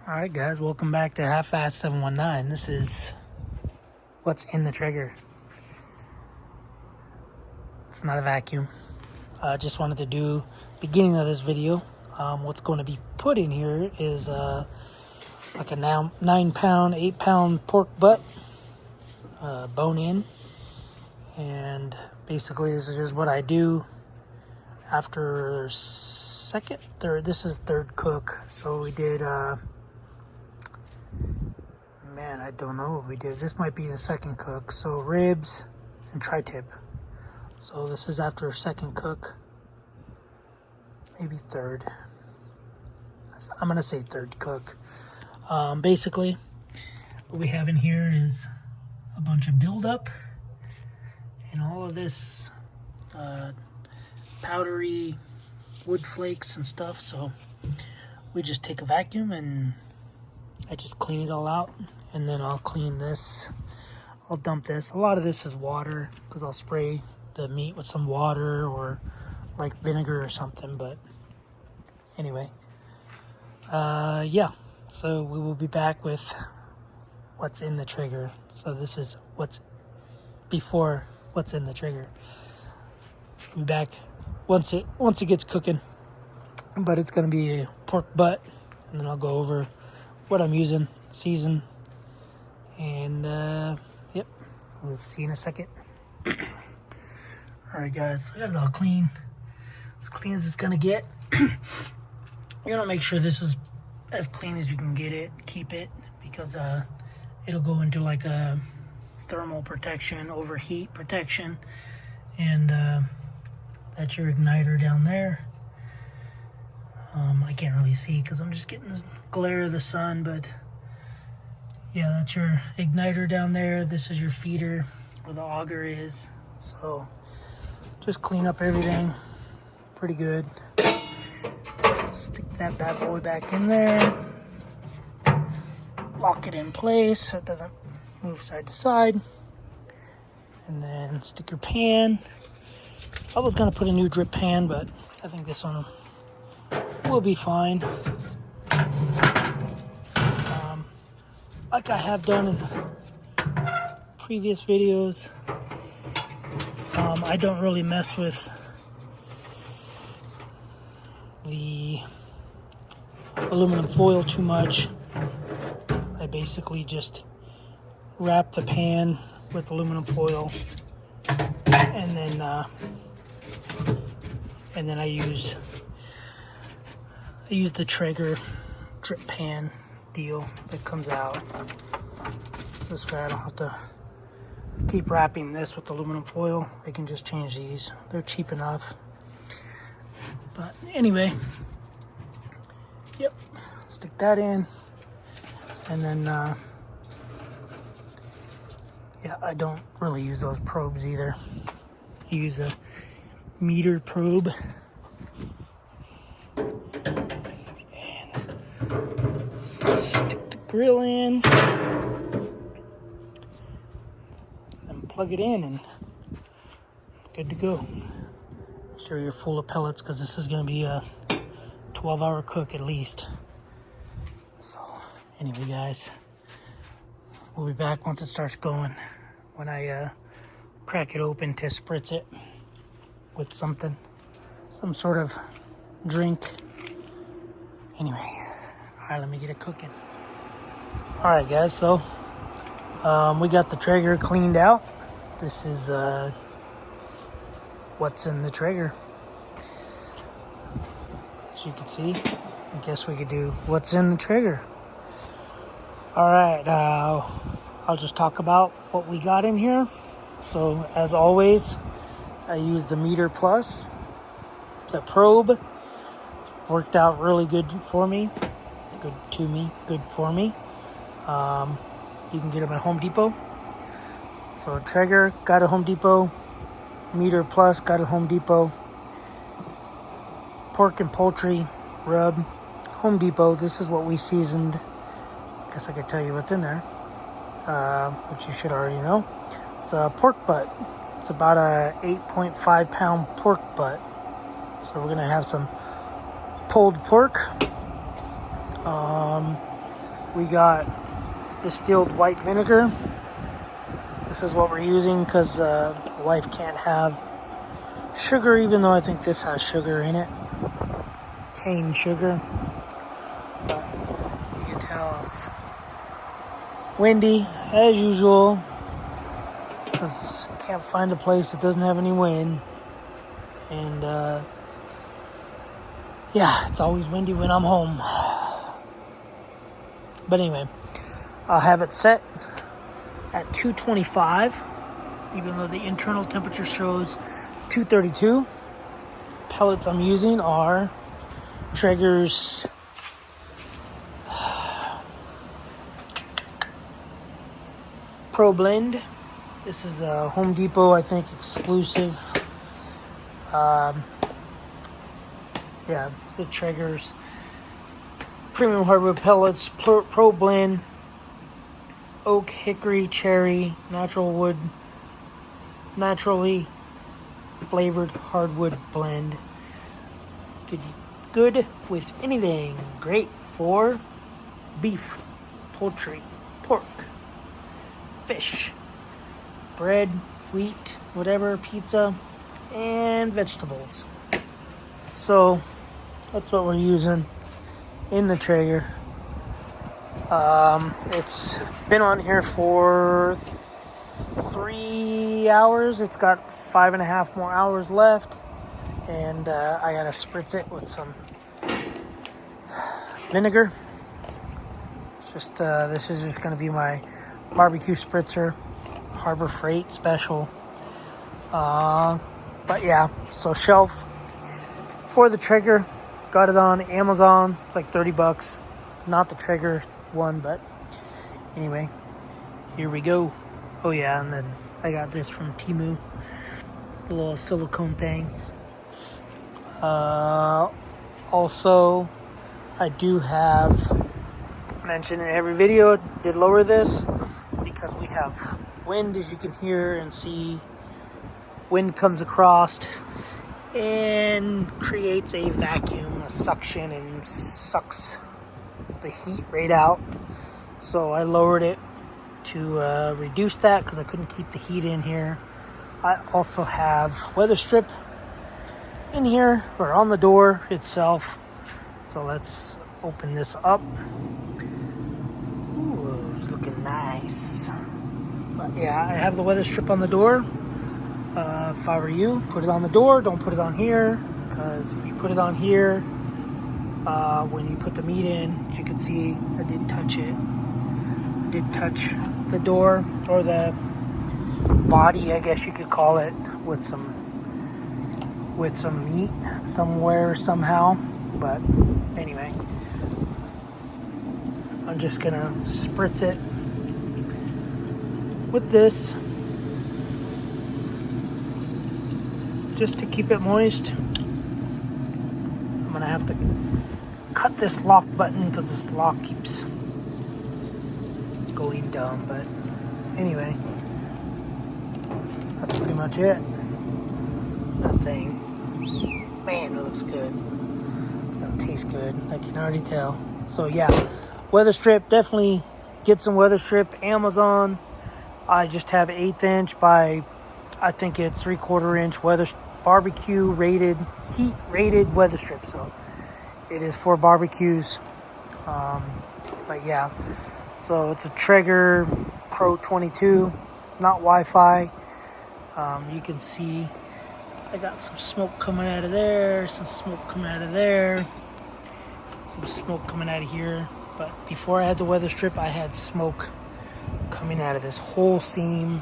Alright guys, welcome back to Half-Assed 719. This is what's in the Traeger. It's not a vacuum. I just wanted to do beginning of this video. What's going to be put in here is like a 9-pound, 8-pound pork butt, bone in. And basically this is just what I do after this is third cook. So we did I don't know what we did. This might be the second cook. So ribs and tri-tip. So this is after second cook. Maybe third. I'm going to say third cook. Basically, what we have in here is a bunch of buildup. And all of this powdery wood flakes and stuff. So we just take a vacuum and I just clean it all out. And then I'll clean this. I'll dump this. A lot of this is water because I'll spray the meat with some water or like vinegar or something. But anyway, yeah. So we will be back with what's in the Traeger. So this is what's before what's in the Traeger. We'll be back once it gets cooking. But it's gonna be a pork butt, and then I'll go over what I'm using, season. And, yep, we'll see in a second. Alright guys, we got it all clean. As clean as it's gonna get. You're gonna make sure this is as clean as you can get it, keep it, because it'll go into like a thermal protection, overheat protection. And that's your igniter down there. I can't really see because I'm just getting the glare of the sun, but yeah, that's your igniter down there. This is your feeder where the auger is. So just clean up everything pretty good. Stick that bad boy back in there. Lock it in place so it doesn't move side to side. And then stick your pan. I was going to put a new drip pan, but I think this one will be fine. Like I have done in previous videos, I don't really mess with the aluminum foil too much. I basically just wrap the pan with aluminum foil, and then I use the Traeger drip pan deal that comes out. So this way I don't have to keep wrapping this with aluminum foil. I can just change these. They're cheap enough. But anyway, yep, stick that in. And then, yeah, I don't really use those probes either. I use a meter probe. Stick the grill in, then plug it in, and good to go. Make sure you're full of pellets because this is going to be a 12-hour cook at least. So anyway guys, we'll be back once it starts going, when I crack it open to spritz it with something, some sort of drink. Anyway. Alright, let me get it cooking. Alright guys, so we got the Traeger cleaned out. This is what's in the Traeger. As you can see, I guess we could do what's in the Traeger. Alright, I'll just talk about what we got in here. So as always, I used the Meter Plus. The probe worked out really good for me. Good for me. You can get them at Home Depot. So Traeger got at Home Depot. Meter Plus got at Home Depot. Pork and poultry rub, Home Depot. This is what we seasoned. Guess I could tell you what's in there, which you should already know. It's a pork butt. It's about a 8.5 pound pork butt. So we're gonna have some pulled pork. we got distilled white vinegar. This is what we're using because the wife can't have sugar, even though I think this has sugar in it. Cane sugar. But you can tell it's windy as usual because I can't find a place that doesn't have any wind. And yeah, it's always windy when I'm home. But anyway, I'll have it set at 225, even though the internal temperature shows 232. Pellets I'm using are Traeger's Pro Blend. This is a Home Depot, I think, exclusive. Yeah, it's the Traeger's premium hardwood pellets, Pro Blend, oak, hickory, cherry, natural wood, naturally flavored hardwood blend. Good with anything. Great for beef, poultry, pork, fish, bread, wheat, whatever, pizza, and vegetables. So that's what we're using in the Traeger. It's been on here for 3 hours. It's got 5.5 more hours left, and I gotta spritz it with some vinegar. It's just this is just gonna be my barbecue spritzer, Harbor Freight special. But yeah, so shelf for the Traeger, got it on Amazon. It's like $30. Not the Traeger one, but anyway, here we go. Oh yeah, and then I got this from Temu, a little silicone thing. Also, I do have mentioned in every video, did lower this because we have wind, as you can hear and see. Wind comes across and creates a vacuum, a suction, and sucks the heat right out. So I lowered it to reduce that because I couldn't keep the heat in here. I also have weather strip in here or on the door itself. So let's open this up. Ooh, it's looking nice. But yeah, I have the weather strip on the door. If I were you, put it on the door, don't put it on here, because if you put it on here, when you put the meat in, as you can see, I did touch it. I did touch the door, or the body, I guess you could call it, with some meat somewhere, somehow. But anyway, I'm just gonna spritz it with this, just to keep it moist. I'm gonna have to cut this lock button because this lock keeps going dumb. But anyway, that's pretty much it. That thing, man, it looks good. It's gonna taste good, I can already tell. So yeah, weather strip, definitely get some weather strip. Amazon. I just have 1/8 inch by, I think it's 3/4 inch weather barbecue rated, heat rated weather strip. So it is for barbecues. But yeah, so it's a Traeger Pro 22, not Wi-Fi. You can see I got some smoke coming out of there, some smoke coming out of there, some smoke coming out of here. But before I had the weather strip, I had smoke coming out of this whole seam,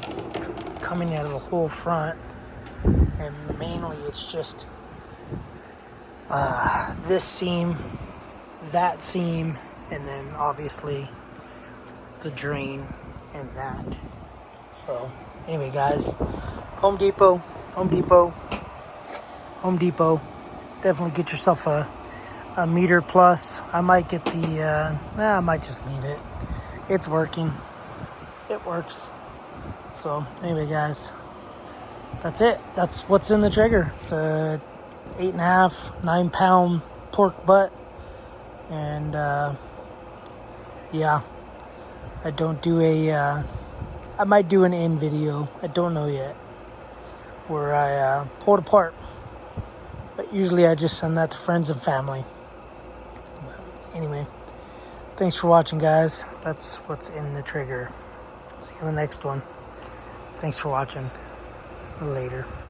coming out of the whole front. And mainly it's just this seam, that seam, and then obviously the drain and that. So anyway, guys, Home Depot. Definitely get yourself a meter plus. I might get the, I might just leave it. It's working. It works. So anyway, guys, that's it. That's what's in the Traeger. It's a 8.5, 9 pound pork butt. And yeah, I don't do I might do an in video. I don't know yet. Where I pull it apart. But usually I just send that to friends and family. But anyway, thanks for watching, guys. That's what's in the Traeger. See you in the next one. Thanks for watching. Later.